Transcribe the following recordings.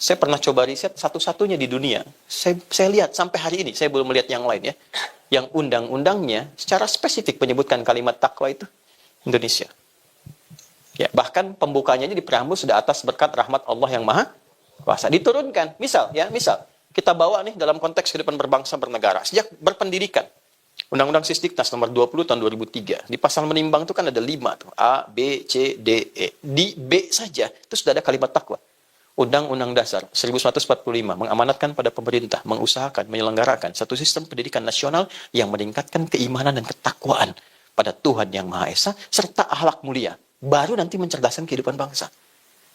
Saya pernah coba riset satu-satunya di dunia. Saya lihat sampai hari ini, saya belum melihat yang lain ya. Yang undang-undangnya secara spesifik menyebutkan kalimat takwa itu Indonesia. Ya, bahkan pembukanya di preambul sudah atas berkat rahmat Allah yang Maha Kuasa. Diturunkan. Misal kita bawa nih dalam konteks kehidupan berbangsa bernegara. Sejak berpendidikan. Undang-Undang Sisdiknas nomor 20 tahun 2003. Di pasal menimbang itu kan ada 5 tuh. A, B, C, D, E. Di B saja itu sudah ada kalimat takwa. Undang-Undang Dasar 1945 mengamanatkan pada pemerintah mengusahakan menyelenggarakan satu sistem pendidikan nasional yang meningkatkan keimanan dan ketakwaan pada Tuhan yang Maha Esa serta akhlak mulia. Baru nanti mencerdaskan kehidupan bangsa.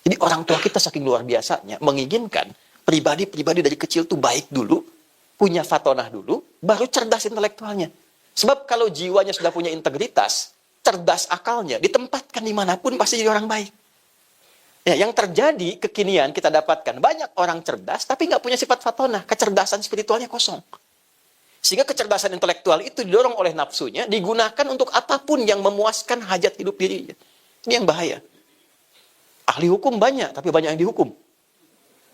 Jadi orang tua kita saking luar biasanya menginginkan pribadi-pribadi dari kecil tuh baik dulu, punya fatonah dulu, baru cerdas intelektualnya. Sebab kalau jiwanya sudah punya integritas, cerdas akalnya, ditempatkan dimanapun pasti jadi orang baik. Ya, yang terjadi kekinian kita dapatkan banyak orang cerdas tapi nggak punya sifat fatonah, kecerdasan spiritualnya kosong. Sehingga kecerdasan intelektual itu didorong oleh nafsunya, digunakan untuk apapun yang memuaskan hajat hidup dirinya. Ini yang bahaya. Ahli hukum banyak, tapi banyak yang dihukum.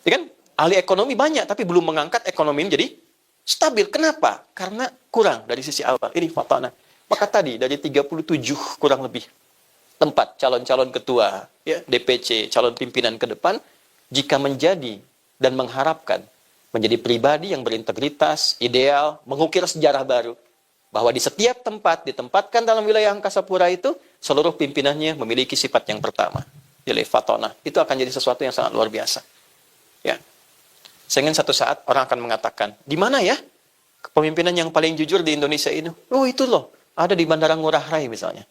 Ya kan? Ahli ekonomi banyak, tapi belum mengangkat ekonomi menjadi stabil. Kenapa? Karena kurang dari sisi awal. Ini fatonah. Maka tadi dari 37 kurang lebih tempat calon-calon ketua, ya, DPC, calon pimpinan ke depan, jika menjadi dan mengharapkan menjadi pribadi yang berintegritas, ideal, mengukir sejarah baru, bahwa di setiap tempat ditempatkan dalam wilayah Angkasa Pura itu, seluruh pimpinannya memiliki sifat yang pertama, yaitu fatonah. Itu akan jadi sesuatu yang sangat luar biasa. Ya. Saya ingin satu saat orang akan mengatakan, di mana ya kepemimpinan yang paling jujur di Indonesia ini? Oh itu loh, ada di Bandara Ngurah Rai misalnya.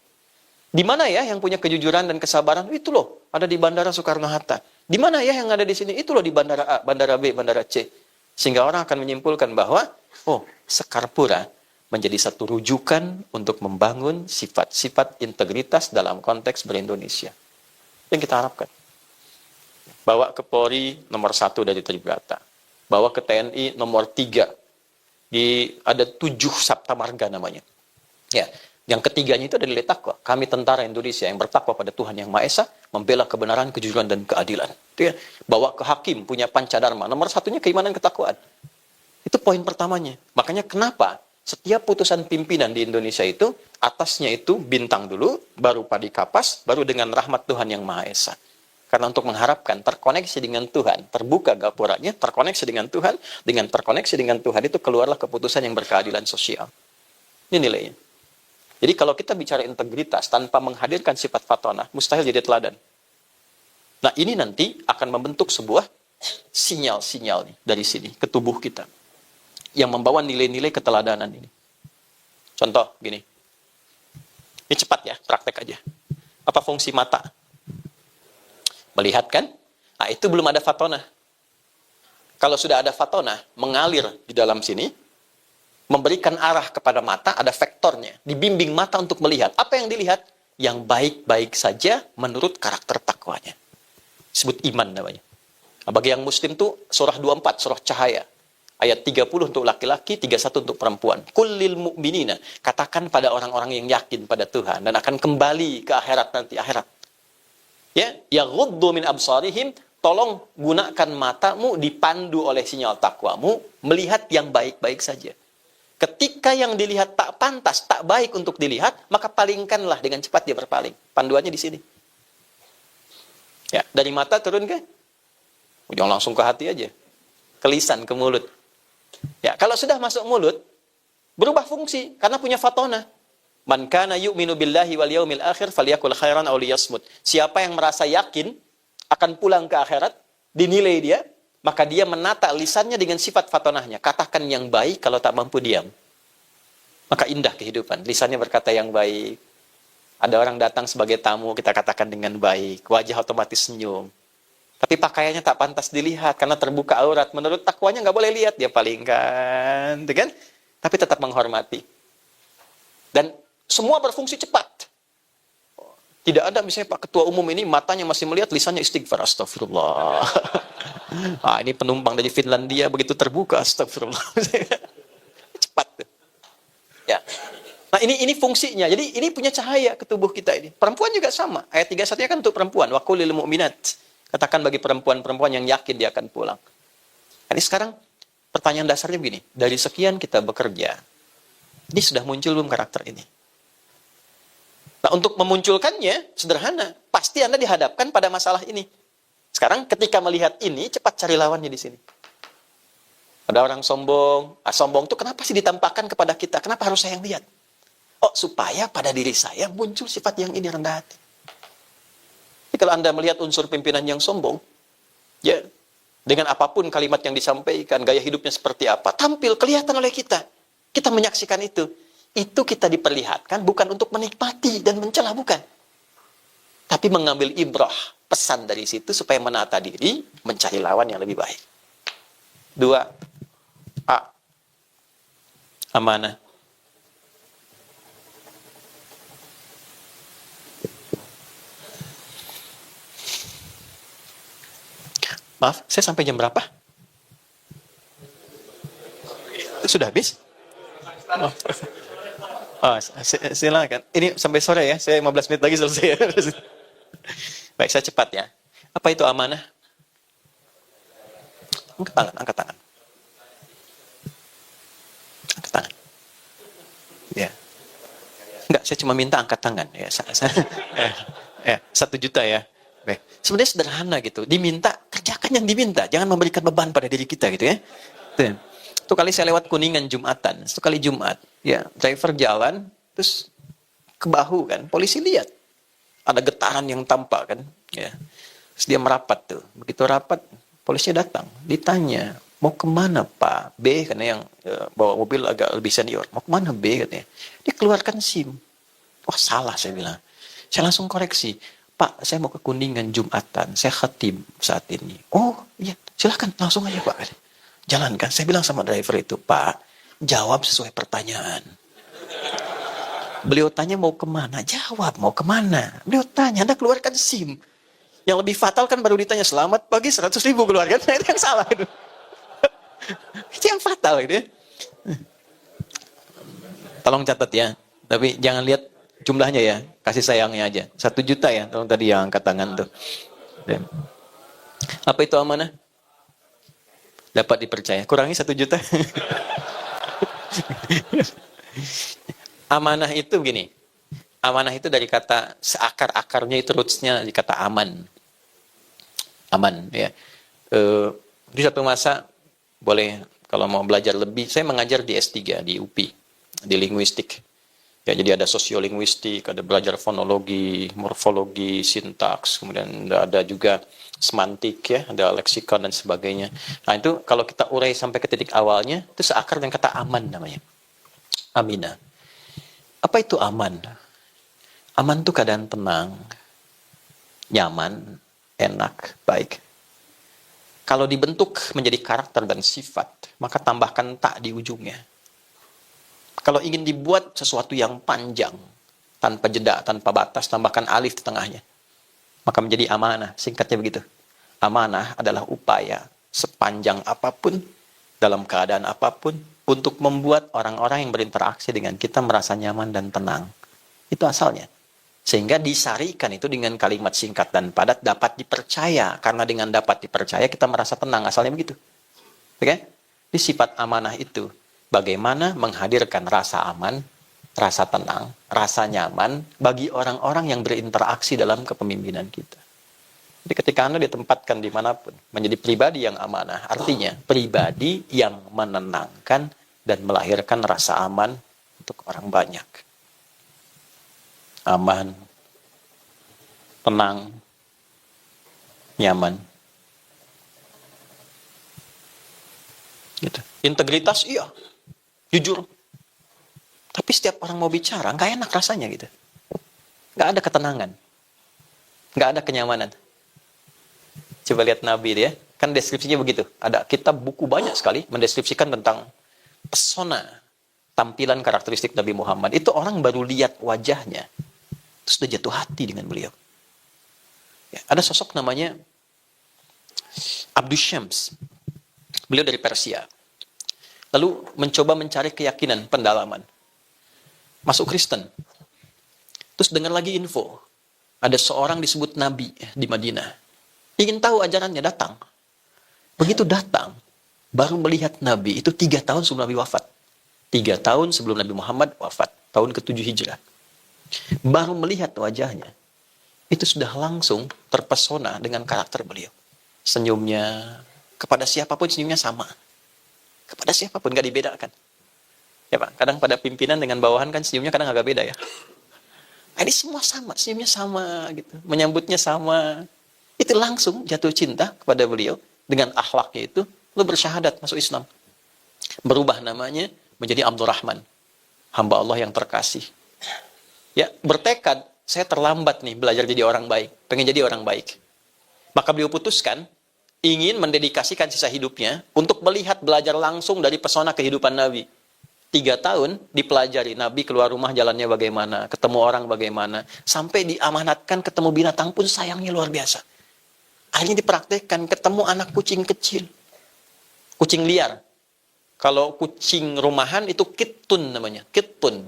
Di mana ya yang punya kejujuran dan kesabaran? Itu loh, ada di Bandara Soekarno-Hatta. Di mana ya yang ada di sini? Itu loh di Bandara A, Bandara B, Bandara C. Sehingga orang akan menyimpulkan bahwa, oh, Sekarpura menjadi satu rujukan untuk membangun sifat-sifat integritas dalam konteks berindonesia. Yang kita harapkan. Bawa ke Polri nomor 1 dari Tribrata. Bawa ke TNI nomor 3. Ada 7 Sabta Marga namanya. Ya. Yang ketiganya itu ada nilai takwa. Kami tentara Indonesia yang bertakwa pada Tuhan yang Maha Esa, membela kebenaran, kejujuran, dan keadilan. Itu ya. Bawa ke hakim, punya pancadharma. Nomor 1-nya keimanan ketakwaan. Itu poin pertamanya. Makanya kenapa setiap putusan pimpinan di Indonesia itu, atasnya itu bintang dulu, baru padi kapas, baru dengan rahmat Tuhan yang Maha Esa. Karena untuk mengharapkan terkoneksi dengan Tuhan, terbuka gapuranya, terkoneksi dengan Tuhan, dengan terkoneksi dengan Tuhan itu keluarlah keputusan yang berkeadilan sosial. Ini nilainya. Jadi kalau kita bicara integritas tanpa menghadirkan sifat fatonah, mustahil jadi teladan. Nah ini nanti akan membentuk sebuah sinyal-sinyal nih dari sini ke tubuh kita. Yang membawa nilai-nilai keteladanan ini. Contoh gini. Ini cepat ya, praktek aja. Apa fungsi mata? Melihat kan? Nah itu belum ada fatonah. Kalau sudah ada fatonah, mengalir di dalam sini, memberikan arah kepada mata, ada vektornya. Dibimbing mata untuk melihat. Apa yang dilihat? Yang baik-baik saja menurut karakter takwanya. Disebut iman namanya. Nah, bagi yang muslim tuh surah 24, surah cahaya. Ayat 30 untuk laki-laki, 31 untuk perempuan. Kullil mu'minina. Katakan pada orang-orang yang yakin pada Tuhan. Dan akan kembali ke akhirat nanti, akhirat. Ya, yaghuddu min absarihim. Tolong gunakan matamu dipandu oleh sinyal takwamu. Melihat yang baik-baik saja. Ketika yang dilihat tak pantas, tak baik untuk dilihat, maka palingkanlah dengan cepat dia berpaling. Panduannya di sini. Ya, dari mata turun ke? Jangan langsung ke hati aja. Ke lisan, ke mulut. Ya, kalau sudah masuk mulut, berubah fungsi karena punya fatonah. Man kana yu'minu billahi wal yaumil akhir falyakul khairan aw liyasmut. Siapa yang merasa yakin akan pulang ke akhirat, dinilai dia, maka dia menata lisannya dengan sifat fatonahnya. Katakan yang baik, kalau tak mampu diam. Maka indah kehidupan. Lisannya berkata yang baik. Ada orang datang sebagai tamu, kita katakan dengan baik. Wajah otomatis senyum. Tapi pakaiannya tak pantas dilihat, karena terbuka aurat. Menurut takwanya nggak boleh lihat, dia palingkan. Kan? Tapi tetap menghormati. Dan semua berfungsi cepat. Tidak ada misalnya Pak Ketua Umum ini matanya masih melihat, lisannya istighfar. Astagfirullah. Ini penumpang dari Finlandia begitu terbuka, astagfirullah. Cepat. Ya. Nah, ini fungsinya. Jadi ini punya cahaya ke tubuh kita ini. Perempuan juga sama. Ayat 31-nya kan untuk perempuan. Wa qulil mu'minat. Katakan bagi perempuan-perempuan yang yakin dia akan pulang. Jadi sekarang pertanyaan dasarnya begini, dari sekian kita bekerja, ini sudah muncul belum karakter ini? Nah, untuk memunculkannya sederhana, pasti Anda dihadapkan pada masalah ini. Sekarang ketika melihat ini, cepat cari lawannya di sini. Ada orang sombong, sombong itu kenapa sih ditampakkan kepada kita? Kenapa harus saya yang lihat? Oh, supaya pada diri saya muncul sifat yang ini, rendah hati. Jadi kalau Anda melihat unsur pimpinan yang sombong, ya, dengan apapun kalimat yang disampaikan, gaya hidupnya seperti apa, tampil, kelihatan oleh kita. Kita menyaksikan itu. Itu kita diperlihatkan bukan untuk menikmati dan mencela, bukan. Tapi mengambil ibrah, pesan dari situ supaya menata diri, mencari lawan yang lebih baik. 2. A. Amanah. Maaf, saya sampai jam berapa? Sudah habis? Oh, silakan. Ini sampai sore ya, saya 15 menit lagi selesai. Baik, saya cepat ya. Apa itu amanah? Angkat tangan, angkat tangan. Angkat tangan. Ya. Enggak, saya cuma minta angkat tangan. Ya, 1 juta ya. Baik. Sebenarnya sederhana gitu. Diminta, kerjakan yang diminta. Jangan memberikan beban pada diri kita gitu ya. Itu kali saya lewat Kuningan Jumatan. Itu kali Jumat. Ya, driver jalan, terus ke bahu kan. Polisi lihat. Ada getaran yang tampak kan. Ya. Terus dia merapat tuh. Begitu rapat, polisinya datang. Ditanya, mau kemana Pak? B, karena yang bawa mobil agak lebih senior. Mau kemana B katanya. Dia keluarkan SIM. Wah salah saya bilang. Saya langsung koreksi. Pak, saya mau ke Kuningan Jumatan. Saya khatib saat ini. Oh, iya. Silahkan, langsung aja Pak. Jalankan. Saya bilang sama driver itu, Pak, jawab sesuai pertanyaan. Beliau tanya mau kemana? Jawab, mau kemana? Beliau tanya, Anda keluarkan SIM. Yang lebih fatal kan baru ditanya, selamat pagi 100.000 keluarkan. Nah, itu yang salah. Itu, itu yang fatal. Gitu ya. Tolong catat ya. Tapi jangan lihat jumlahnya ya, kasih sayangnya aja. 1 juta ya, tolong tadi yang angkat tangan tuh. Apa itu amanah? Dapat dipercaya. Kurangi 1 juta. Amanah itu gini. Amanah itu dari kata seakar-akarnya itu rootsnya di kata aman. Aman ya. Di satu masa boleh kalau mau belajar lebih, saya mengajar di S3 di UPI di linguistik. Ya, jadi ada sosiolinguistik, ada belajar fonologi, morfologi, sintaks, kemudian ada juga semantik ya, ada leksikon dan sebagainya. Nah, itu kalau kita urai sampai ke titik awalnya, itu seakar dengan kata aman namanya. Aminah. Apa itu aman? Aman itu keadaan tenang, nyaman, enak, baik. Kalau dibentuk menjadi karakter dan sifat, maka tambahkan tak di ujungnya. Kalau ingin dibuat sesuatu yang panjang, tanpa jeda, tanpa batas, tambahkan alif di tengahnya. Maka menjadi amanah, singkatnya begitu. Amanah adalah upaya sepanjang apapun, dalam keadaan apapun, untuk membuat orang-orang yang berinteraksi dengan kita merasa nyaman dan tenang. Itu asalnya. Sehingga disarikan itu dengan kalimat singkat dan padat, dapat dipercaya. Karena dengan dapat dipercaya, kita merasa tenang. Asalnya begitu. Oke? Di sifat amanah itu. Bagaimana menghadirkan rasa aman, rasa tenang, rasa nyaman bagi orang-orang yang berinteraksi dalam kepemimpinan kita. Jadi ketika Anda ditempatkan dimanapun, menjadi pribadi yang amanah, artinya pribadi yang menenangkan dan melahirkan rasa aman untuk orang banyak. Aman, tenang, nyaman. Gitu. Integritas, iya. Jujur. Tapi setiap orang mau bicara, nggak enak rasanya gitu. Nggak ada ketenangan. Nggak ada kenyamanan. Coba lihat Nabi dia, kan deskripsinya begitu. Ada kitab buku banyak sekali mendeskripsikan tentang pesona, tampilan karakteristik Nabi Muhammad. Itu orang baru lihat wajahnya, terus udah jatuh hati dengan beliau. Ya, ada sosok namanya Abdus Syams. Beliau dari Persia. Lalu mencoba mencari keyakinan, pendalaman. Masuk Kristen. Terus dengar lagi info. Ada seorang disebut Nabi di Madinah. Ingin tahu ajarannya, datang. Begitu datang, baru melihat Nabi, itu 3 tahun sebelum Nabi wafat. 3 tahun sebelum Nabi Muhammad wafat, tahun ke-7 Hijrah. Baru melihat wajahnya, itu sudah langsung terpesona dengan karakter beliau. Senyumnya, kepada siapapun senyumnya sama. Kepada siapapun, gak dibedakan. Ya Pak, kadang pada pimpinan dengan bawahan kan senyumnya kadang agak beda ya. Ini semua sama, senyumnya sama gitu, menyambutnya sama. Itu langsung jatuh cinta kepada beliau dengan akhlaknya itu, lalu bersyahadat masuk Islam. Berubah namanya menjadi Abdurrahman, hamba Allah yang terkasih. Ya, bertekad, saya terlambat nih belajar jadi orang baik, pengen jadi orang baik. Maka beliau putuskan ingin mendedikasikan sisa hidupnya untuk melihat, belajar langsung dari pesona kehidupan Nabi. 3 tahun dipelajari Nabi keluar rumah jalannya bagaimana, ketemu orang bagaimana, sampai diamanatkan ketemu binatang pun sayangnya luar biasa. Akhirnya dipraktekkan, ketemu anak kucing kecil, kucing liar. Kalau kucing rumahan itu kittun namanya, kittun.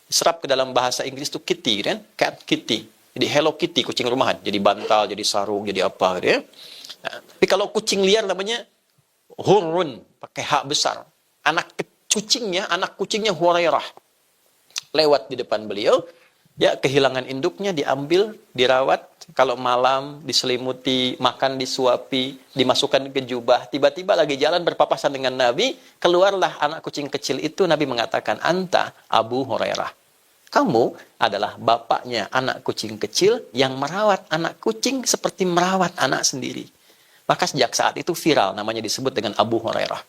Serap ke dalam bahasa Inggris itu kitty kan, cat kitty. Jadi Hello Kitty kucing rumahan, jadi bantal, jadi sarung, jadi apa gitu ya. Nah, tapi kalau kucing liar namanya hurun, pakai hak besar. Anak kucingnya Hurairah. Lewat di depan beliau, ya kehilangan induknya, diambil, dirawat, kalau malam diselimuti, makan disuapi, dimasukkan ke jubah, tiba-tiba lagi jalan berpapasan dengan Nabi, keluarlah anak kucing kecil itu. Nabi mengatakan, "Anta Abu Hurairah." Kamu adalah bapaknya anak kucing kecil yang merawat anak kucing seperti merawat anak sendiri. Maka sejak saat itu viral, namanya disebut dengan Abu Hurairah.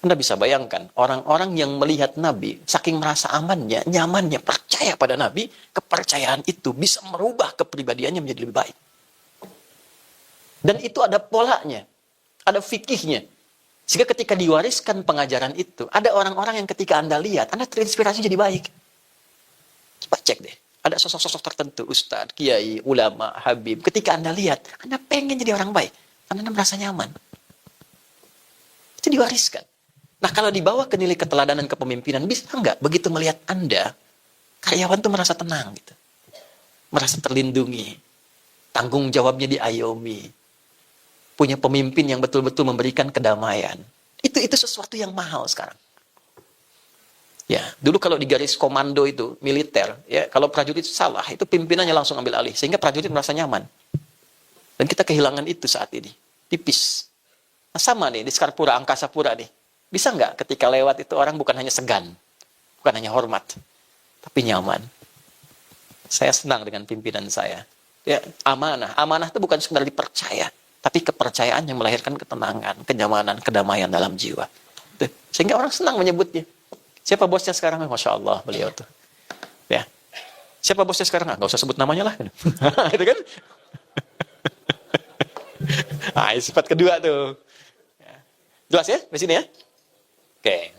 Anda bisa bayangkan, orang-orang yang melihat Nabi, saking merasa amannya, nyamannya, percaya pada Nabi, kepercayaan itu bisa merubah kepribadiannya menjadi lebih baik. Dan itu ada polanya, ada fikihnya. Sehingga ketika diwariskan pengajaran itu, ada orang-orang yang ketika Anda lihat, Anda terinspirasi jadi baik. Coba cek deh, ada sosok-sosok tertentu, ustadz, kiai, ulama, habib. Ketika Anda lihat, Anda pengen jadi orang baik, Anda merasa nyaman. Itu diwariskan. Nah, kalau dibawa ke nilai keteladanan kepemimpinan, bisa nggak begitu melihat Anda, karyawan tuh merasa tenang gitu, merasa terlindungi, tanggung jawabnya diayomi, punya pemimpin yang betul-betul memberikan kedamaian. Itu sesuatu yang mahal sekarang. Ya, dulu kalau di garis komando itu militer, ya kalau prajurit salah, itu pimpinannya langsung ambil alih, sehingga prajurit merasa nyaman. Dan kita kehilangan itu saat ini, tipis. Nah, sama nih di Skarpura, Angkasa Pura nih. Bisa nggak ketika lewat itu orang bukan hanya segan, bukan hanya hormat, tapi nyaman. Saya senang dengan pimpinan saya. Ya, amanah. Amanah itu bukan sekedar dipercaya, tapi kepercayaan yang melahirkan ketenangan, kenyamanan, kedamaian dalam jiwa. Sehingga orang senang menyebutnya. Siapa bosnya sekarang? Masya Allah, beliau tuh. Ya. Siapa bosnya sekarang? Nggak usah sebut namanya lah. Itu kan? Nah, sifat kedua tuh. Jelas ya? Di sini ya? Oke.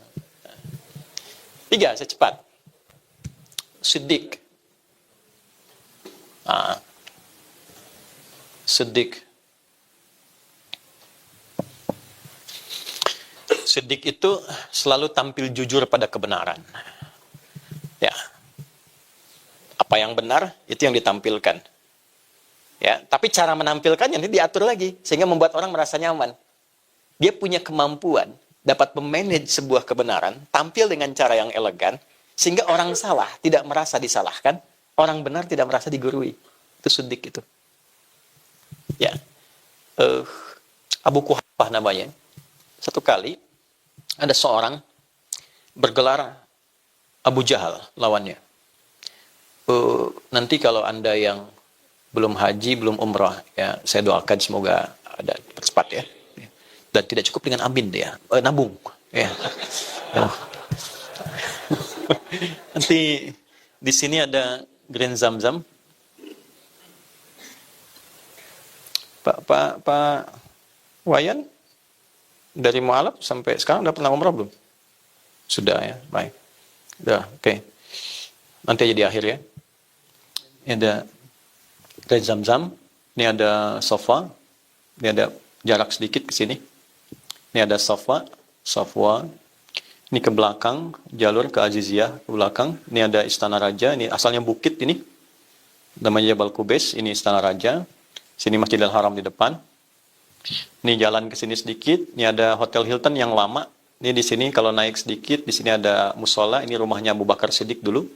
3, saya cepat. Siddiq. Siddiq. Siddiq itu selalu tampil jujur pada kebenaran. Ya. Apa yang benar, itu yang ditampilkan. Ya, tapi cara menampilkannya ini diatur lagi, sehingga membuat orang merasa nyaman. Dia punya kemampuan, dapat memanage sebuah kebenaran, tampil dengan cara yang elegan, sehingga orang salah tidak merasa disalahkan, orang benar tidak merasa digurui. Itu Siddiq itu. Ya. Abu Quhafah namanya. Satu kali, ada seorang bergelar Abu Jahal lawannya. Nanti kalau Anda yang belum haji, belum umrah, ya saya doakan semoga ada cepat ya. Dan tidak cukup dengan amin ya, nabung. Ya. Nanti di sini ada Grand Zamzam. Pak Wayan dari Mu'alaf sampai sekarang udah pernah umrah belum? Sudah ya, baik. Udah, oke. Nanti aja di akhir ya. Ini ada Grand Zamzam, ini ada sofa, ini ada jarak sedikit ke sini. Ini ada Safwa, ini ke belakang, jalur ke Aziziyah, ke belakang. Ini ada Istana Raja, ini asalnya bukit ini. Namanya Jabal Qubais, ini Istana Raja. Sini Masjidil Haram di depan. Ini jalan ke sini sedikit. Ini ada Hotel Hilton yang lama. Ini di sini kalau naik sedikit, di sini ada musola. Ini rumahnya Abu Bakar Siddiq dulu.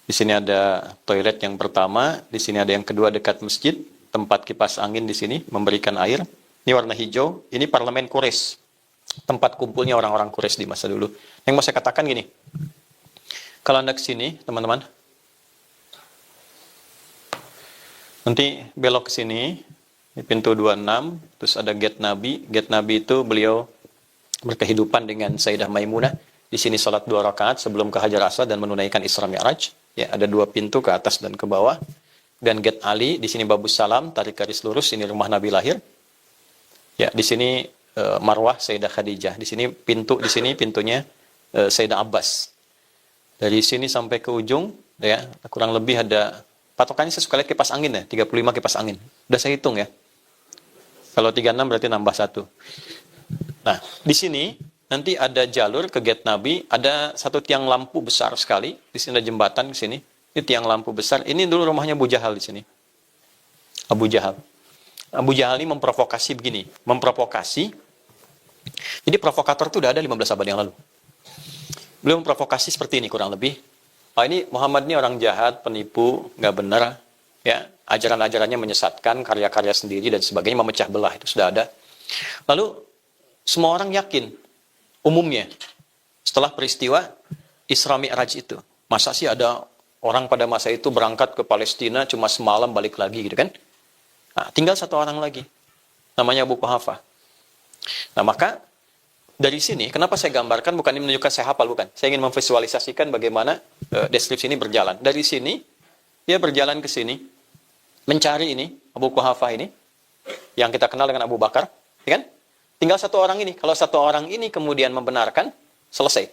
Di sini ada toilet yang pertama. Di sini ada yang kedua dekat masjid. Tempat kipas angin di sini memberikan air. Ini warna hijau. Ini parlemen Quraisy. Tempat kumpulnya orang-orang Quraisy di masa dulu. Yang mau saya katakan gini. Kalau Anda ke sini, teman-teman. Nanti belok ke sini. Ini pintu 26. Terus ada gate Nabi. Gate Nabi itu beliau berkehidupan dengan Sayyidah Maimunah. Di sini sholat 2 rakaat sebelum ke Hajar Aswad dan menunaikan Isra Mi'raj. Ya, ada 2 pintu ke atas dan ke bawah. Dan gate Ali, di sini Babus Salam, tarik garis lurus, ini rumah Nabi lahir. Ya, di sini Marwah Sayyidah Khadijah. Di sini pintunya Sayyidah Abbas. Dari sini sampai ke ujung, ya, kurang lebih ada patokannya saya suka lihat kipas angin ya, 35 kipas angin. Udah saya hitung ya. Kalau 36 berarti nambah 1. Nah, di sini nanti ada jalur ke gate Nabi, ada satu tiang lampu besar sekali. Di sini ada jembatan ke sini. Ini tiang lampu besar. Ini dulu rumahnya Abu Jahal di sini. Abu Jahal. Abu Jahal ini memprovokasi begini, memprovokasi. Jadi provokator itu udah ada 15 abad yang lalu. Beliau memprovokasi seperti ini kurang lebih. Ini Muhammad ini orang jahat, penipu, nggak benar, ya, ajaran-ajarannya menyesatkan, karya-karya sendiri dan sebagainya, memecah belah, itu sudah ada. Lalu semua orang yakin, umumnya, setelah peristiwa Isra Mi'raj itu, masa sih ada orang pada masa itu berangkat ke Palestina cuma semalam balik lagi gitu kan? Nah, tinggal satu orang lagi, namanya Abu Quhafah. Nah, maka dari sini, kenapa saya gambarkan, bukan ini menunjukkan saya hafal, bukan. Saya ingin memvisualisasikan bagaimana deskripsi ini berjalan. Dari sini, dia berjalan ke sini, mencari ini, Abu Quhafah ini, yang kita kenal dengan Abu Bakar, ya kan? Tinggal satu orang ini. Kalau satu orang ini kemudian membenarkan, selesai.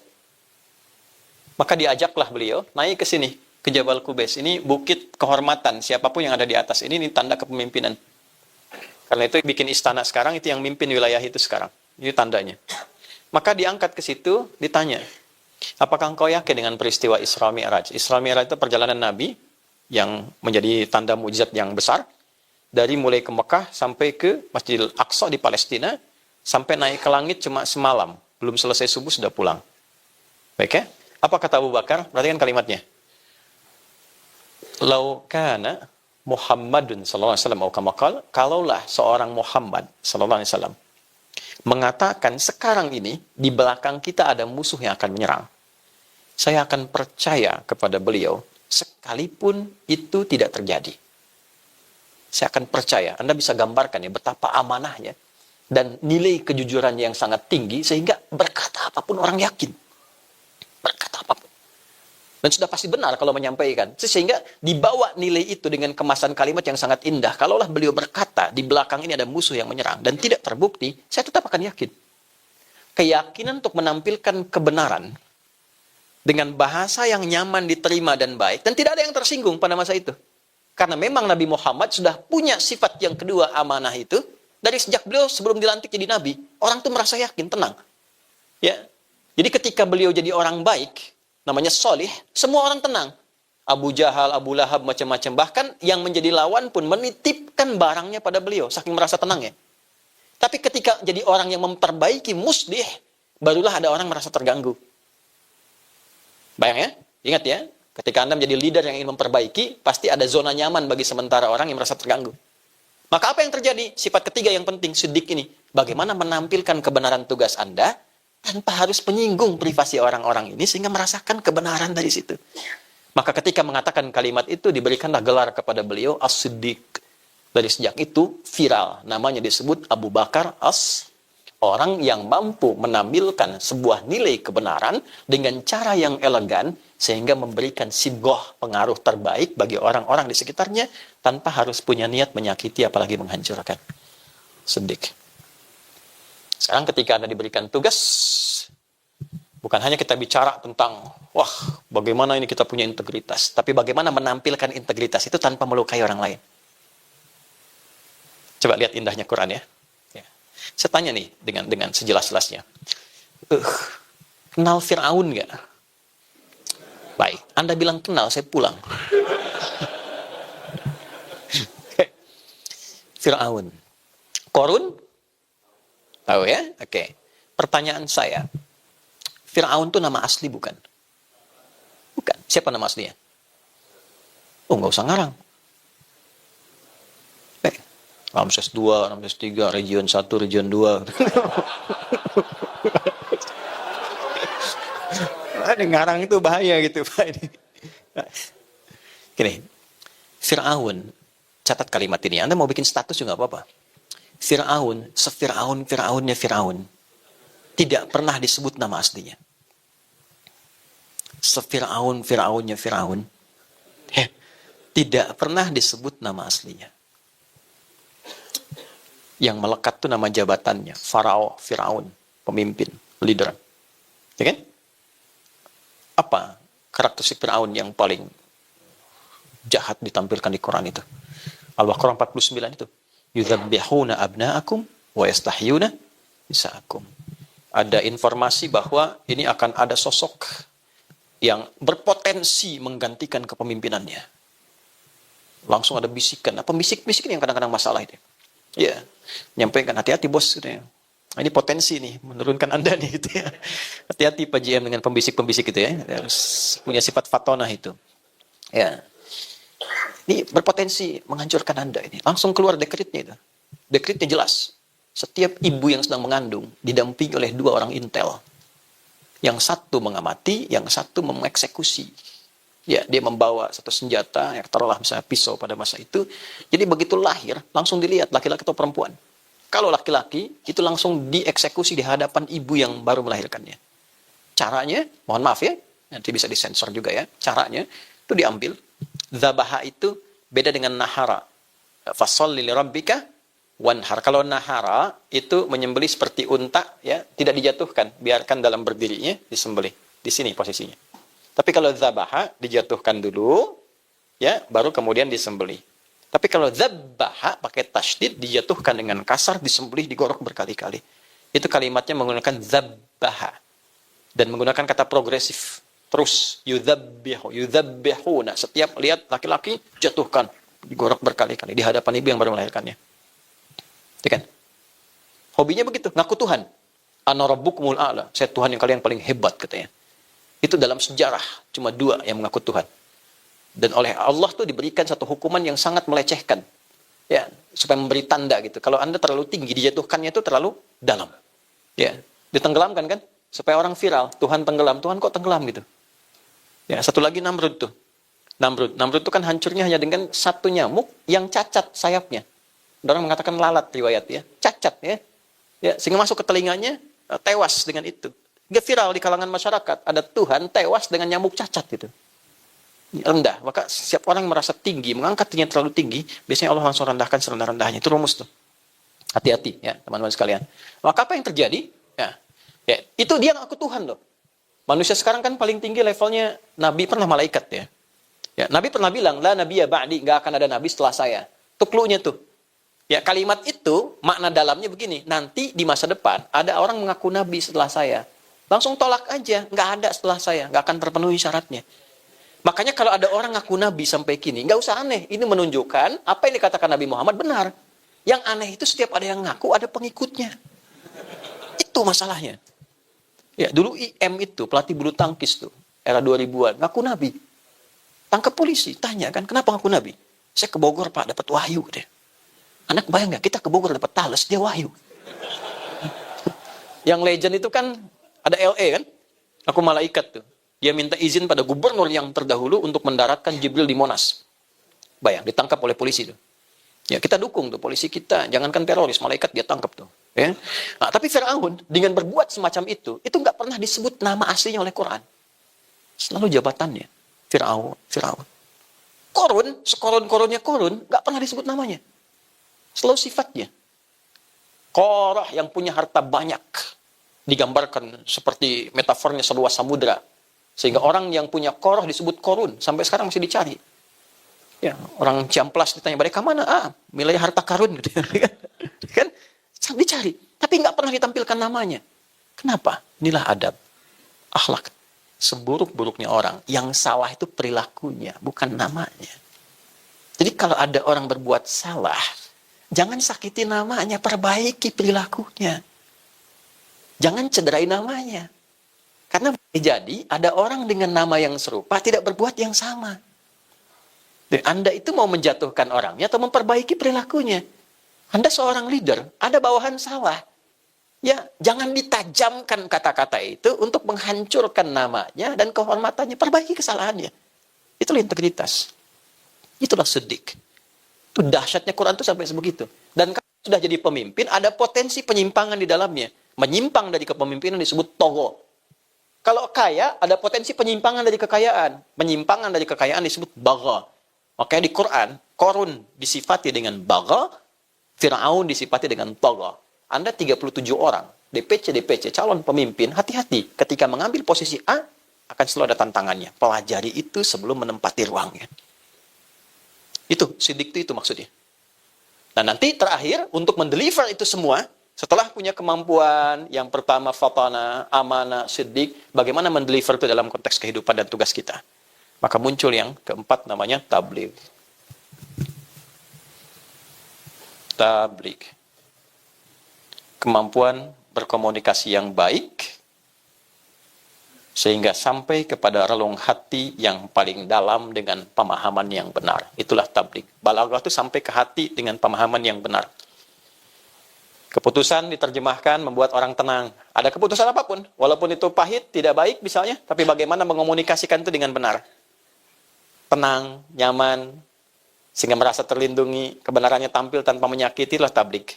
Maka diajaklah beliau naik ke sini, ke Jabal Qubais. Ini bukit kehormatan, siapapun yang ada di atas ini tanda kepemimpinan. Karena itu bikin istana sekarang, itu yang mimpin wilayah itu sekarang. Ini tandanya. Maka diangkat ke situ, ditanya, apakah engkau yakin dengan peristiwa Isra Mi'raj? Isra Mi'raj itu perjalanan Nabi yang menjadi tanda mukjizat yang besar. Dari mulai ke Mekah sampai ke Masjidil Aqsa di Palestina, sampai naik ke langit cuma semalam. Belum selesai subuh sudah pulang. Baik ya? Apa kata Abu Bakar? Perhatikan kalimatnya. Lau kana Muhammadun sallallahu alaihi wasallam kalaulah seorang Muhammad sallallahu alaihi wasallam mengatakan sekarang ini di belakang kita ada musuh yang akan menyerang, saya akan percaya kepada beliau sekalipun itu tidak terjadi. Saya akan percaya. Anda bisa gambarkan ya betapa amanahnya dan nilai kejujurannya yang sangat tinggi sehingga berkata apapun orang yakin. Berkata apapun. Dan sudah pasti benar kalau menyampaikan. Sehingga dibawa nilai itu dengan kemasan kalimat yang sangat indah. Kalaulah beliau berkata, di belakang ini ada musuh yang menyerang. Dan tidak terbukti, saya tetap akan yakin. Keyakinan untuk menampilkan kebenaran. Dengan bahasa yang nyaman diterima dan baik. Dan tidak ada yang tersinggung pada masa itu. Karena memang Nabi Muhammad sudah punya sifat yang kedua, amanah itu. Dari sejak beliau sebelum dilantik jadi Nabi. Orang itu merasa yakin, tenang. Ya. Jadi ketika beliau jadi orang baik, namanya solih, semua orang tenang. Abu Jahal, Abu Lahab, macam-macam. Bahkan yang menjadi lawan pun menitipkan barangnya pada beliau, saking merasa tenang ya. Tapi ketika jadi orang yang memperbaiki muslih, barulah ada orang merasa terganggu. Bayang ya? Ingat ya, ketika Anda menjadi leader yang ingin memperbaiki, pasti ada zona nyaman bagi sementara orang yang merasa terganggu. Maka apa yang terjadi? Sifat ketiga yang penting, siddiq ini. Bagaimana menampilkan kebenaran tugas Anda, tanpa harus menyinggung privasi orang-orang ini sehingga merasakan kebenaran dari situ. Maka ketika mengatakan kalimat itu diberikanlah gelar kepada beliau As-Siddiq. Dari sejak itu viral. Namanya disebut Abu Bakar orang yang mampu menampilkan sebuah nilai kebenaran dengan cara yang elegan sehingga memberikan sibgoh pengaruh terbaik bagi orang-orang di sekitarnya tanpa harus punya niat menyakiti apalagi menghancurkan. Siddiq. Sekarang ketika Anda diberikan tugas, bukan hanya kita bicara tentang, wah, bagaimana ini kita punya integritas, tapi bagaimana menampilkan integritas itu tanpa melukai orang lain. Coba lihat indahnya Quran ya. Saya tanya nih dengan sejelas-jelasnya. Kenal Fir'aun nggak? Baik, Anda bilang kenal, saya pulang. Fir'aun. Korun? Tahu ya? Oke. Pertanyaan saya, Fir'aun itu nama asli bukan? Bukan. Siapa nama aslinya? Oh, nggak usah ngarang. Ramses II, Ramses III, Region 1, Region 2. Ngarang itu bahaya gitu, Pak. Gini, Fir'aun, catat kalimat ini. Anda mau bikin status juga apa-apa. Fir'aun, Fir'aunnya Fir'aun. Tidak pernah disebut nama aslinya. Fir'aunnya Fir'aun. Tidak pernah disebut nama aslinya. Yang melekat itu nama jabatannya. Farao, Fir'aun, pemimpin, leader. Ya kan? Apa karakteristik Fir'aun yang paling jahat ditampilkan di Quran itu? Al-Baqarah 49 itu. Yudzabbihuna abna'akum wa yastahyuna nisa'akum. Ada informasi bahwa ini akan ada sosok yang berpotensi menggantikan kepemimpinannya. Langsung ada bisikan. Apa bisik-bisikan yang kadang-kadang masalah itu? Ya, nyampaikan hati-hati bos gitu ya. Ini potensi nih menurunkan Anda nih gitu ya. Hati-hati Pak GM dengan pembisik-pembisik gitu ya. Harus punya sifat fatonah itu. Ya. Ini berpotensi menghancurkan Anda ini. Langsung keluar dekretnya itu. Dekretnya jelas. Setiap ibu yang sedang mengandung didampingi oleh 2 orang intel. Yang satu mengamati, yang satu mengeksekusi. Ya, dia membawa satu senjata, yang taruhlah misalnya pisau pada masa itu. Jadi begitu lahir, langsung dilihat laki-laki atau perempuan. Kalau laki-laki, itu langsung dieksekusi di hadapan ibu yang baru melahirkannya. Caranya, mohon maaf ya, nanti bisa disensor juga ya. Caranya, itu diambil. Zabaha itu beda dengan nahara. Fasholli lirabbika wanhar. Kalau nahara itu menyembelih seperti unta, ya, tidak dijatuhkan, biarkan dalam berdirinya disembelih. Di sini posisinya. Tapi kalau zabaha dijatuhkan dulu, ya, baru kemudian disembelih. Tapi kalau zabbaha pakai tasydid dijatuhkan dengan kasar, disembelih, digorok berkali-kali. Itu kalimatnya menggunakan zabbaha dan menggunakan kata progresif. Terus yudzabbihu. Nah, setiap lihat laki-laki jatuhkan, digorok berkali-kali di hadapan ibu yang baru melahirkannya. Ya kan? Hobinya begitu, ngaku Tuhan. Ana rabbukumul a'la. Saya Tuhan yang kalian paling hebat katanya. Itu dalam sejarah cuma 2 yang mengaku Tuhan. Dan oleh Allah tuh diberikan satu hukuman yang sangat melecehkan. Ya, supaya memberi tanda gitu. Kalau Anda terlalu tinggi, dijatuhkannya itu terlalu dalam. Ya, ditenggelamkan kan? Supaya orang viral, Tuhan tenggelam. Tuhan kok tenggelam gitu? Ya, satu lagi Namrud tuh. Namrud itu kan hancurnya hanya dengan satu nyamuk yang cacat sayapnya. Orang mengatakan lalat riwayat ya. Cacat ya. Ya, sehingga masuk ke telinganya, tewas dengan itu. Dia viral di kalangan masyarakat. Ada Tuhan tewas dengan nyamuk cacat gitu. Rendah. Maka setiap orang merasa tinggi, mengangkat dirinya terlalu tinggi, biasanya Allah langsung rendahkan serendah-rendahnya. Itu rumus tuh. Hati-hati ya, teman-teman sekalian. Maka apa yang terjadi? Ya, itu dia ngaku Tuhan loh. Manusia sekarang kan paling tinggi levelnya Nabi pernah malaikat ya. Ya, Nabi pernah bilang, la nabiyya ba'di, nggak akan ada Nabi setelah saya. Itu clue-nya tuh. Ya, kalimat itu makna dalamnya begini, nanti di masa depan ada orang mengaku Nabi setelah saya. Langsung tolak aja, nggak ada setelah saya, nggak akan terpenuhi syaratnya. Makanya kalau ada orang ngaku Nabi sampai kini, nggak usah aneh. Ini menunjukkan apa yang dikatakan Nabi Muhammad benar. Yang aneh itu setiap ada yang ngaku ada pengikutnya. Itu masalahnya. Ya, dulu IM itu, pelatih bulu tangkis tuh, era 2000-an, ngaku Nabi. Tangkap polisi, tanya kan, kenapa ngaku Nabi? Saya ke Bogor Pak, dapat wahyu deh. Anak bayang nggak, kita ke Bogor dapat talas, dia wahyu. Yang legend itu kan, ada LA kan, aku malaikat tuh. Dia minta izin pada gubernur yang terdahulu untuk mendaratkan Jibril di Monas. Bayang, ditangkap oleh polisi tuh. Ya, kita dukung tuh polisi kita, jangankan teroris, malaikat dia tangkap tuh. Ya. Nah, tapi Fir'aun dengan berbuat semacam itu nggak pernah disebut nama aslinya oleh Quran. Selalu jabatannya Fir'aun. Korun, sekorun-korunnya korun, nggak pernah disebut namanya. Selalu sifatnya. Korah yang punya harta banyak digambarkan seperti metafornya seluas samudra, sehingga orang yang punya korah disebut korun sampai sekarang masih dicari. Ya, orang Ciamplas ditanya, mereka mana? Wilayah harta karun gitu. Kan? Dicari, tapi nggak pernah ditampilkan namanya. Kenapa? Inilah adab, akhlak. Seburuk-buruknya orang, yang salah itu perilakunya, bukan namanya. Jadi kalau ada orang berbuat salah, Jangan sakiti namanya, perbaiki perilakunya. Jangan cederai namanya. Karena boleh jadi ada orang dengan nama yang serupa tidak berbuat yang sama. Dan Anda itu mau menjatuhkan orangnya atau memperbaiki perilakunya. Anda seorang leader, ada bawahan salah. Ya, jangan ditajamkan kata-kata itu untuk menghancurkan namanya dan kehormatannya. Perbaiki kesalahannya. Itulah integritas. Itulah siddiq. Itu dahsyatnya Quran itu sampai sebegitu. Dan kalau sudah jadi pemimpin, ada potensi penyimpangan di dalamnya. Menyimpang dari kepemimpinan disebut togo. Kalau kaya, ada potensi penyimpangan dari kekayaan. Penyimpangan dari kekayaan disebut bagha. Makanya di Quran, Korun disifati dengan bagha, Fir'aun disifati dengan togo. Anda 37 orang, DPC, calon pemimpin, hati-hati. Ketika mengambil posisi A, akan selalu ada tantangannya. Pelajari itu sebelum menempati ruangnya. Itu, siddiq itu maksudnya. Nah nanti terakhir, untuk mendeliver itu semua, setelah punya kemampuan, yang pertama fatana, amanah, siddiq, bagaimana mendeliver itu dalam konteks kehidupan dan tugas kita. Maka muncul yang keempat namanya tabligh. Tabligh. Kemampuan berkomunikasi yang baik, sehingga sampai kepada relung hati yang paling dalam dengan pemahaman yang benar. Itulah tabligh. Balaghah itu sampai ke hati dengan pemahaman yang benar. Keputusan diterjemahkan membuat orang tenang. Ada keputusan apapun, walaupun itu pahit, tidak baik misalnya, tapi bagaimana mengomunikasikan itu dengan benar. Tenang, nyaman, sehingga merasa terlindungi, kebenarannya tampil tanpa menyakiti, itulah tabligh.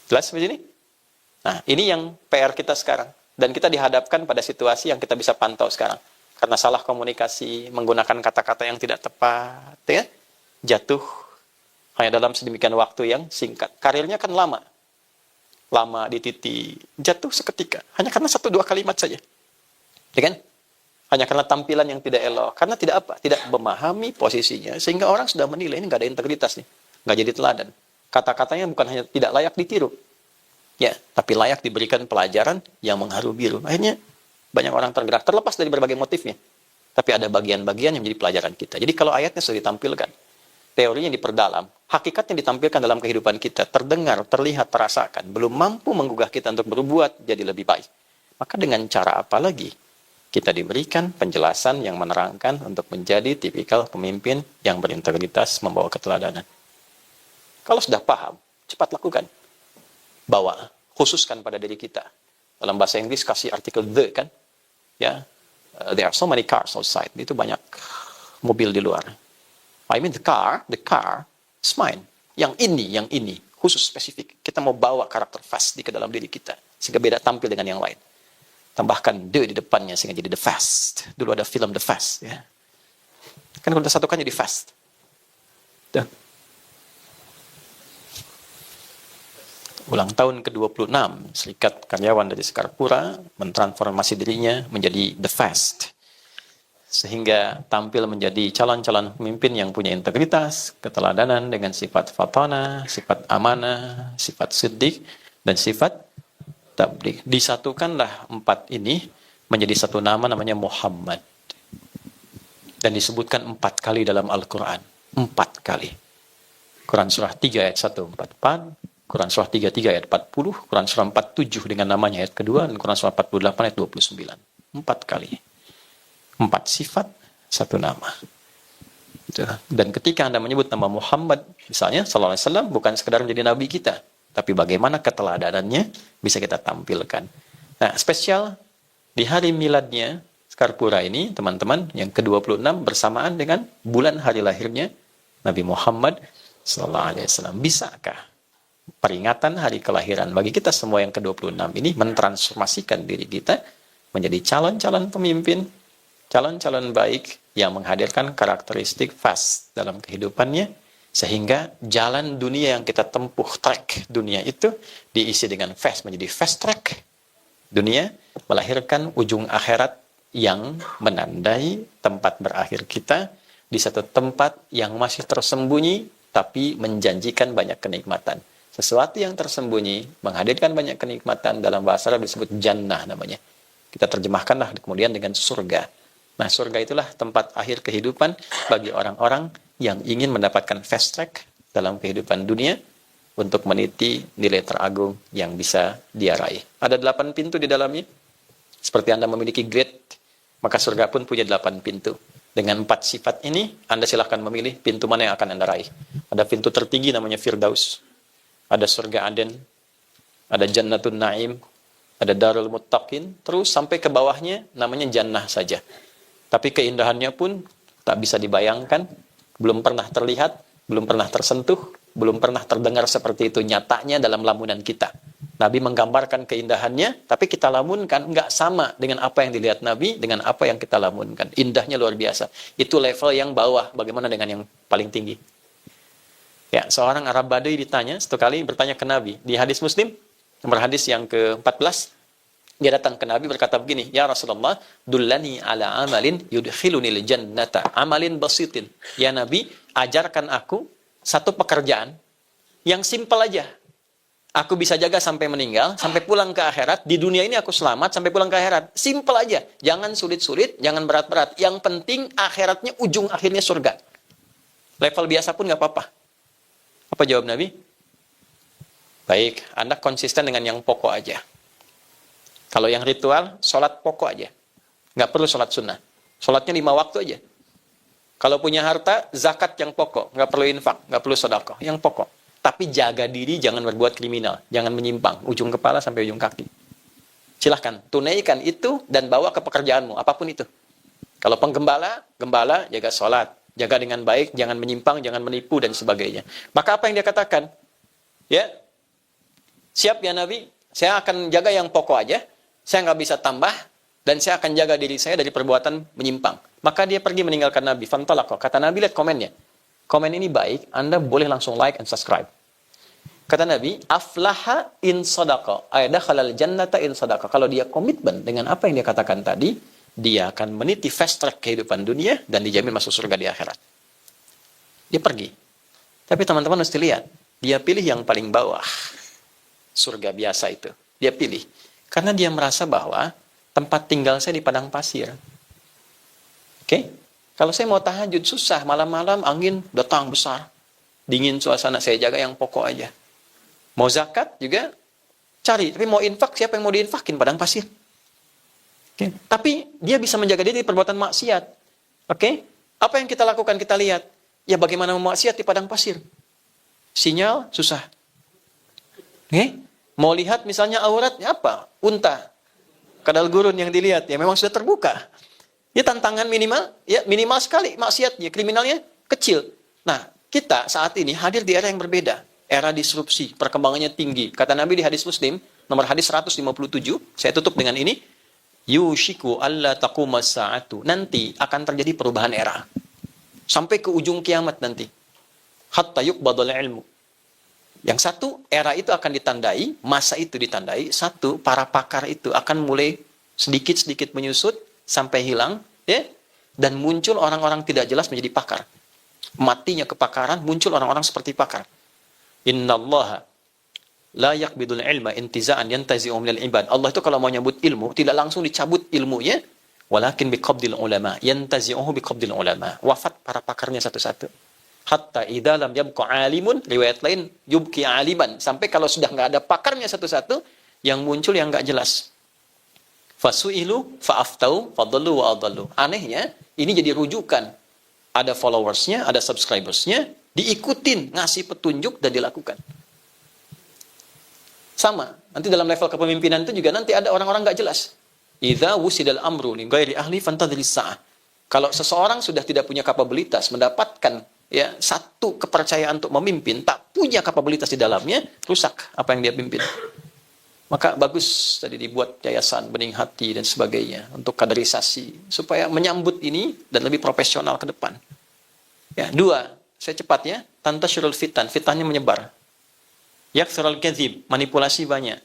Jelas begini? Nah, ini yang PR kita sekarang. Dan kita dihadapkan pada situasi yang kita bisa pantau sekarang. Karena salah komunikasi, menggunakan kata-kata yang tidak tepat, ya, jatuh hanya dalam sedemikian waktu yang singkat. Karirnya kan lama. Lama di titik, jatuh seketika. Hanya karena 1-2 kalimat saja. Ya kan? Hanya karena tampilan yang tidak elok. Karena tidak apa? Tidak memahami posisinya. Sehingga orang sudah menilai, ini nggak ada integritas nih. Nggak jadi teladan. Kata-katanya bukan hanya tidak layak ditiru. Ya, tapi layak diberikan pelajaran yang mengharu biru. Akhirnya banyak orang tergerak, terlepas dari berbagai motifnya. Tapi ada bagian-bagian yang menjadi pelajaran kita. Jadi kalau ayatnya sudah ditampilkan, teorinya diperdalam, hakikatnya ditampilkan dalam kehidupan kita, terdengar, terlihat, terasakan, belum mampu menggugah kita untuk berbuat jadi lebih baik. Maka dengan cara apa lagi? Kita diberikan penjelasan yang menerangkan untuk menjadi tipikal pemimpin yang berintegritas, membawa keteladanan. Kalau sudah paham, cepat lakukan. Bawa, khususkan pada diri kita. Dalam bahasa Inggris kasih artikel the kan, ya, there are so many cars outside. Itu banyak mobil di luar. I mean the car is mine. Yang ini, khusus spesifik. Kita mau bawa karakter fast di ke dalam diri kita, sehingga beda tampil dengan yang lain. Tambahkan the di depannya sehingga jadi the fast. Dulu ada film The Fast, ya. Kan kalau disatukan jadi fast. Dan ulang tahun ke-26, Serikat Karyawan dari Sekarpura mentransformasi dirinya menjadi The Fast. Sehingga tampil menjadi calon-calon pemimpin yang punya integritas, keteladanan dengan sifat fatana, sifat amanah, sifat siddiq, dan sifat tabligh. Disatukanlah 4 ini menjadi satu nama namanya Muhammad. Dan disebutkan 4 kali dalam Al-Quran. 4 kali. Quran surah 3 ayat 144, Quran surah 33 ayat 40, Quran surah 47 dengan namanya ayat kedua, dan Quran surah 48 ayat 29. 4 kali. 4 sifat, 1 nama. Dan ketika Anda menyebut nama Muhammad, misalnya, sallallahu alaihi wasallam, bukan sekedar menjadi nabi kita, tapi bagaimana keteladanannya bisa kita tampilkan. Nah, spesial di hari miladnya Sekarpura ini, teman-teman, yang ke-26 bersamaan dengan bulan hari lahirnya Nabi Muhammad sallallahu alaihi wasallam. Bisakah peringatan hari kelahiran bagi kita semua yang ke-26 ini mentransformasikan diri kita menjadi calon-calon pemimpin, calon-calon baik yang menghadirkan karakteristik fast dalam kehidupannya, sehingga jalan dunia yang kita tempuh, track dunia itu diisi dengan fast, menjadi fast track dunia, melahirkan ujung akhirat yang menandai tempat berakhir kita di satu tempat yang masih tersembunyi tapi menjanjikan banyak kenikmatan. Sesuatu yang tersembunyi menghadirkan banyak kenikmatan, dalam bahasa Arab disebut jannah namanya. Kita terjemahkanlah kemudian dengan surga. Nah, surga itulah tempat akhir kehidupan bagi orang-orang yang ingin mendapatkan fast track dalam kehidupan dunia untuk meniti nilai teragung yang bisa dia raih. Ada 8 pintu di dalamnya. Seperti Anda memiliki grade, maka surga pun punya 8 pintu. Dengan 4 sifat ini, Anda silahkan memilih pintu mana yang akan Anda raih. Ada pintu tertinggi namanya Firdaus. Ada surga Aden. Ada Jannatun Naim. Ada Darul Muttaqin. Terus sampai ke bawahnya namanya Jannah saja. Tapi keindahannya pun tak bisa dibayangkan. Belum pernah terlihat. Belum pernah tersentuh. Belum pernah terdengar seperti itu nyatanya dalam lamunan kita. Nabi menggambarkan keindahannya, tapi kita lamunkan nggak sama dengan apa yang dilihat Nabi, dengan apa yang kita lamunkan. Indahnya luar biasa. Itu level yang bawah, bagaimana dengan yang paling tinggi? Ya, seorang Arab Badui ditanya, satu kali bertanya ke Nabi. Di hadis Muslim, nomor hadis yang ke-14, dia datang ke Nabi berkata begini, Ya Rasulullah, dullani ala amalin yudkhilunil jannata, amalin basitin. Ya Nabi, ajarkan aku satu pekerjaan yang simpel aja. Aku bisa jaga sampai meninggal, sampai pulang ke akhirat. Di dunia ini aku selamat sampai pulang ke akhirat. Simpel aja. Jangan sulit-sulit, jangan berat-berat. Yang penting akhiratnya ujung akhirnya surga. Level biasa pun nggak apa-apa. Apa jawab Nabi? Baik, Anda konsisten dengan yang pokok aja. Kalau yang ritual, sholat pokok aja. Nggak perlu sholat sunnah. Sholatnya 5 waktu aja. Kalau punya harta, zakat yang pokok. Nggak perlu infak, nggak perlu sedekah. Yang pokok. Tapi jaga diri, jangan berbuat kriminal. Jangan menyimpang. Ujung kepala sampai ujung kaki. Silahkan, tunaikan itu dan bawa ke pekerjaanmu. Apapun itu. Kalau penggembala, gembala, jaga sholat. Jaga dengan baik, jangan menyimpang, jangan menipu, dan sebagainya. Maka apa yang dia katakan? Ya, siap ya Nabi, saya akan jaga yang pokok aja. Saya nggak bisa tambah. Dan saya akan jaga diri saya dari perbuatan menyimpang. Maka dia pergi meninggalkan Nabi. Fantalaqo. Kata Nabi, lihat komennya. Komen ini baik, Anda boleh langsung like and subscribe. Kata Nabi, aflaha in sadaqa. Dakhalal jannata in sadaqa. Kalau dia komitmen dengan apa yang dia katakan tadi, dia akan meniti fast track kehidupan dunia dan dijamin masuk surga di akhirat. Dia pergi. Tapi teman-teman mesti lihat, dia pilih yang paling bawah. Surga biasa itu. Dia pilih. Karena dia merasa bahwa tempat tinggal saya di padang pasir. Oke? Kalau saya mau tahajud susah, malam-malam angin datang besar. Dingin suasana, saya jaga yang pokok aja. Mau zakat juga cari, tapi mau infak, siapa yang mau diinfakin? Padang pasir. Oke? Tapi dia bisa menjaga diri dari perbuatan maksiat. Oke? Apa yang kita lakukan? Kita lihat. Ya bagaimana memaksiat di padang pasir? Sinyal susah. Oke? Mau lihat misalnya auratnya apa? Unta. Kadal gurun yang dilihat, ya memang sudah terbuka. Ya tantangan minimal, ya minimal sekali maksiatnya, kriminalnya kecil. Nah, kita saat ini hadir di era yang berbeda. Era disrupsi, perkembangannya tinggi. Kata Nabi di hadis Muslim, nomor hadis 157, saya tutup dengan ini. Yushiku alla taqumas sa'atu. Nanti akan terjadi perubahan era. Sampai ke ujung kiamat nanti. Hatta yuqbadul ilmu. Yang satu, era itu akan ditandai, masa itu ditandai. Satu, para pakar itu akan mulai sedikit-sedikit menyusut sampai hilang, ya. Dan muncul orang-orang tidak jelas menjadi pakar. Matinya kepakaran, muncul orang-orang seperti pakar. Innallaha la yaqbidul ilma intiza'an yantazi'u minal ibad. Allah itu kalau mau nyabut ilmu, tidak langsung dicabut ilmunya, walakin biqabdil ulama, yantazi'uhu biqabdil ulama. Wafat para pakarnya satu-satu. Hatta idza lam yabqa alimun, riwayat lain yubqi aliman, sampai kalau sudah nggak ada pakarnya satu-satu, yang muncul yang nggak jelas. Fasu'ilu fa'aftau fadallu wa adallu. Anehnya, ini jadi rujukan. Ada followersnya, ada subscribersnya, diikutin, ngasih petunjuk dan dilakukan. Sama, nanti dalam level kepemimpinan itu juga nanti ada orang-orang nggak jelas. Idza wusidal amru li ghairi ahli fantadhilis sa'ah. Kalau seseorang sudah tidak punya kapabilitas mendapatkan ya satu kepercayaan untuk memimpin, tak punya kapabilitas di dalamnya, rusak apa yang dia pimpin. Maka bagus tadi dibuat yayasan bening hati dan sebagainya untuk kaderisasi supaya menyambut ini dan lebih profesional ke depan. Ya, 2, saya cepat ya, tantashirul fitan, fitnahnya menyebar. Yakthurul kadzib, manipulasi banyak.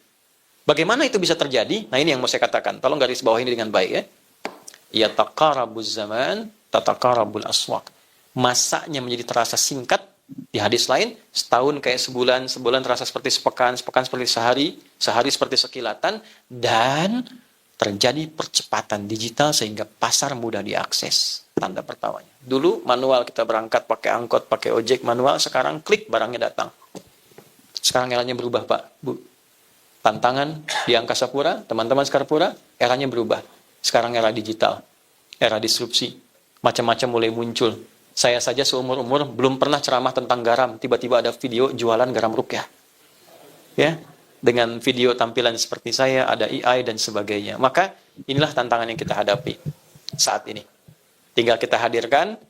Bagaimana itu bisa terjadi? Nah, ini yang mau saya katakan. Tolong garis bawah ini dengan baik ya. Ya taqarabuz zaman, tataqarabul aswaq. Masanya menjadi terasa singkat. Di hadis lain, setahun kayak sebulan, sebulan terasa seperti sepekan, sepekan seperti sehari, sehari seperti sekilatan, dan terjadi percepatan digital sehingga pasar mudah diakses. tanda pertamanya. Dulu manual, kita berangkat pakai angkot, pakai ojek manual, sekarang klik barangnya datang. Sekarang eranya berubah, Pak, Bu. Tantangan di Angkasa Pura, teman-teman Sekarpura, eranya berubah. Sekarang era digital, era disrupsi, macam-macam mulai muncul. Saya saja seumur-umur belum pernah ceramah tentang garam, tiba-tiba ada video jualan garam rukyah. Ya, dengan video tampilan seperti saya, ada AI dan sebagainya. Maka inilah tantangan yang kita hadapi saat ini. Tinggal kita hadirkan,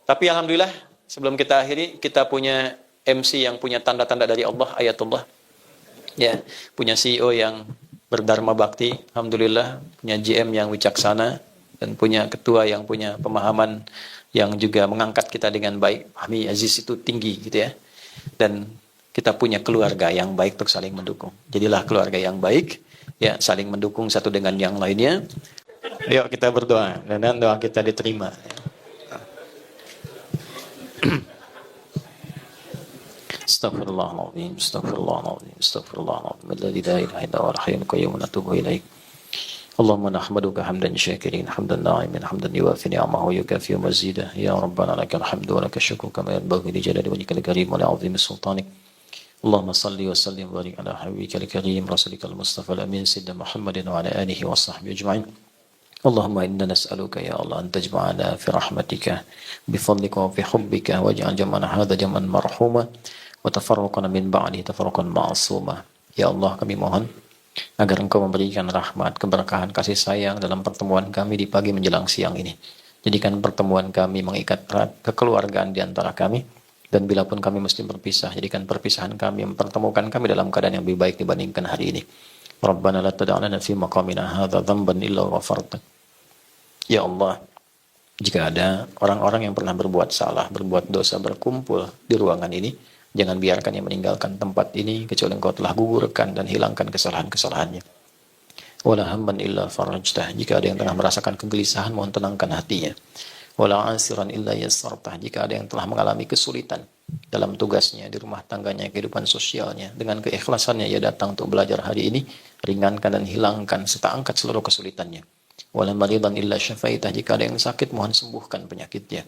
tapi alhamdulillah sebelum kita akhiri, kita punya MC yang punya tanda-tanda dari Allah, ayatullah. Ya, punya CEO yang berdharma bakti, alhamdulillah, punya GM yang wicaksana, dan punya ketua yang punya pemahaman yang juga mengangkat kita dengan baik. Fahmi Aziz itu tinggi gitu ya. Dan kita punya keluarga yang baik untuk saling mendukung. Jadilah keluarga yang baik, ya, saling mendukung satu dengan yang lainnya. Yuk kita berdoa, dan doa kita diterima. Astaghfirullahaladzim, astaghfirullahaladzim, astaghfirullahaladzim. Alladzi la ilaha illa huwal hayyul qayyum, natubu ilaik. Allahumma nahmaduka hamdan syakirin, hamdan na'imin, hamdan yuwafi ni'amahu wa yukafi mazidah. Ya Rabbana lakal hamdu wa lakal syukru kama yanbaghi li jalali wajhikal karim wa li 'azimi sultanik. Allahumma salli wa sallim wa barik ala habibikal karim rasulikal mustafa al-amin sayyidina Muhammadin wa ala alihi wa sahbihi ajma'in. Allahumma inna nas'aluka ya Allah an tajma'ana fi rahmatika bi fadlika wa fi hubbika waj'al jam'ana hadha jam'an marhuma wa tafarruqana min ba'di tafarruqan ma'suma. Ya Allah, kami mohon agar Engkau memberikan rahmat, keberkahan, kasih sayang dalam pertemuan kami di pagi menjelang siang ini. Jadikan pertemuan kami mengikat erat kekeluargaan di antara kami, dan bila pun kami mesti berpisah, jadikan perpisahan kami mempertemukan kami dalam keadaan yang lebih baik dibandingkan hari ini. Rabbana la tada'lana fi maqamina hadha dhanban illa ghafarta. Ya Allah, jika ada orang-orang yang pernah berbuat salah, berbuat dosa, berkumpul di ruangan ini, jangan biarkan yang meninggalkan tempat ini kecuali Engkau telah gugurkan dan hilangkan kesalahan-kesalahannya. Wala hamman illa farajtah. Jika ada yang tengah merasakan kegelisahan, mohon tenangkan hatinya. Wala asiran illa yassartah. Jika ada yang telah mengalami kesulitan dalam tugasnya, di rumah tangganya, kehidupan sosialnya, dengan keikhlasannya ia datang untuk belajar hari ini, ringankan dan hilangkan serta angkat seluruh kesulitannya. Wala maridan illa syafaitah. Jika ada yang sakit, mohon sembuhkan penyakitnya.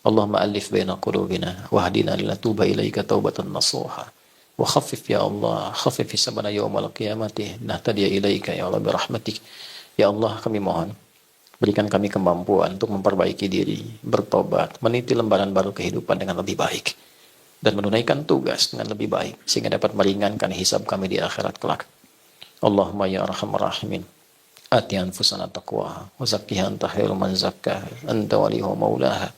Allahumma alif baina qulubina wahdina lila tuba ilaika taubatan nasuha wa khaffif ya Allah, khaffif hisabana yawmal qiyamati nahtadiya ilaika ya Allah birahmatik. Ya Allah, kami mohon berikan kami kemampuan untuk memperbaiki diri, bertobat, meniti lembaran baru kehidupan dengan lebih baik, dan menunaikan tugas dengan lebih baik sehingga dapat meringankan hisab kami di akhirat kelak. Allahumma ya arhamar rahimin, ati anfusana taqwaha wa zakkiha anta khairu man zakkaha anta waliyuha maulaha.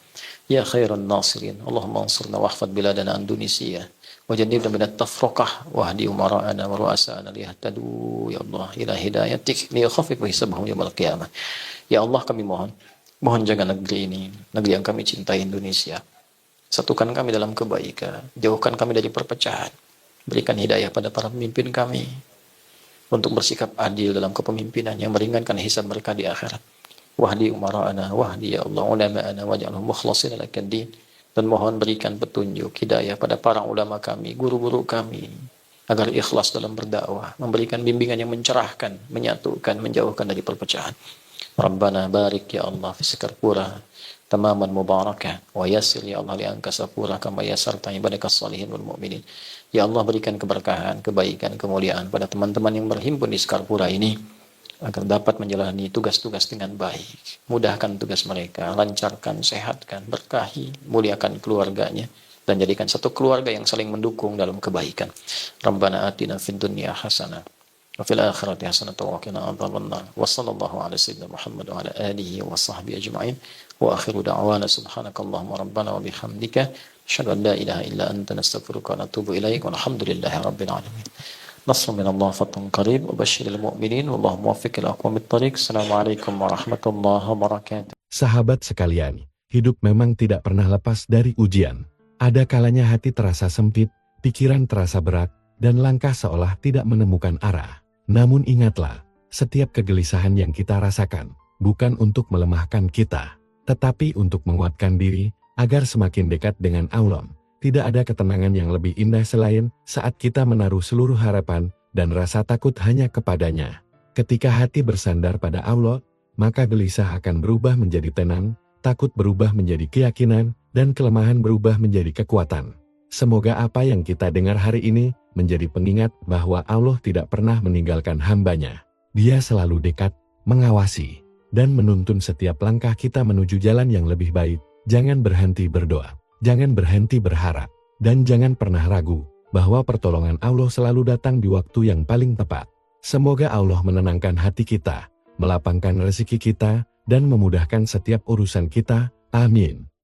Ya khairan nasirin, Allahumma ansurna wahfad biladana Indonesia wajannibna minat tafraqah wahdi umara'ana wa ru'asana liyahtadu ya Allah ila hidayatik liyakhafif hisabahum yaumil qiyamah. Ya Allah, kami mohon jaga negeri ini, negeri yang kami cintai, Indonesia. Satukan kami dalam kebaikan, jauhkan kami dari perpecahan. Berikan hidayah pada para pemimpin kami untuk bersikap adil dalam kepemimpinan yang meringankan hisab mereka di akhirat. Wahdi umara'ana, wahdi ya Allah ulama'ana waj'alhum mukhlasin lakaddin. Dan mohon berikan petunjuk, hidayah pada para ulama kami, guru-guru kami, agar ikhlas dalam berdakwah, memberikan bimbingan yang mencerahkan, menyatukan, menjauhkan dari perpecahan. Rabbana barik ya Allah fi Sekarpura tamaman mubarakah wa yassir ya Allah li Angkasa Pura kama yassarta ibadakas salihin wal mu'minin. Ya Allah, berikan keberkahan, kebaikan, kemuliaan pada teman-teman yang berhimpun di Sekarpura ini, agar dapat menjalani tugas-tugas dengan baik. Mudahkan tugas mereka, lancarkan, sehatkan, berkahi, muliakan keluarganya, dan jadikan satu keluarga yang saling mendukung dalam kebaikan. Rabbana atina fid dunya hasanah wa fil akhirati hasanah wa qina adzabannar. Wa sallallahu ala sayyidina Muhammad wa ala alihi wa sahbihi ajma'in. Wa akhiru da'wana subhanakallahumma rabbana wa bihamdika asyhadu an la ilaha illa anta nastaghfiruka wa natubu ilaik. Walhamdulillahi rabbil alamin. Nasrun minallah fatun qarib wa basyiril mu'minin wallahu muwaffiq ila aqwamit thariq. Assalamualaikum warahmatullahi wabarakatuh. Sahabat sekalian, hidup memang tidak pernah lepas dari ujian. Ada kalanya hati terasa sempit, pikiran terasa berat, dan langkah seolah tidak menemukan arah. Namun ingatlah, setiap kegelisahan yang kita rasakan bukan untuk melemahkan kita, tetapi untuk menguatkan diri agar semakin dekat dengan Allah. Tidak ada ketenangan yang lebih indah selain saat kita menaruh seluruh harapan dan rasa takut hanya kepadanya. Ketika hati bersandar pada Allah, maka gelisah akan berubah menjadi tenang, takut berubah menjadi keyakinan, dan kelemahan berubah menjadi kekuatan. Semoga apa yang kita dengar hari ini menjadi pengingat bahwa Allah tidak pernah meninggalkan hamba-Nya. Dia selalu dekat, mengawasi, dan menuntun setiap langkah kita menuju jalan yang lebih baik. Jangan berhenti berdoa, jangan berhenti berharap, dan jangan pernah ragu bahwa pertolongan Allah selalu datang di waktu yang paling tepat. Semoga Allah menenangkan hati kita, melapangkan rezeki kita, dan memudahkan setiap urusan kita. Amin.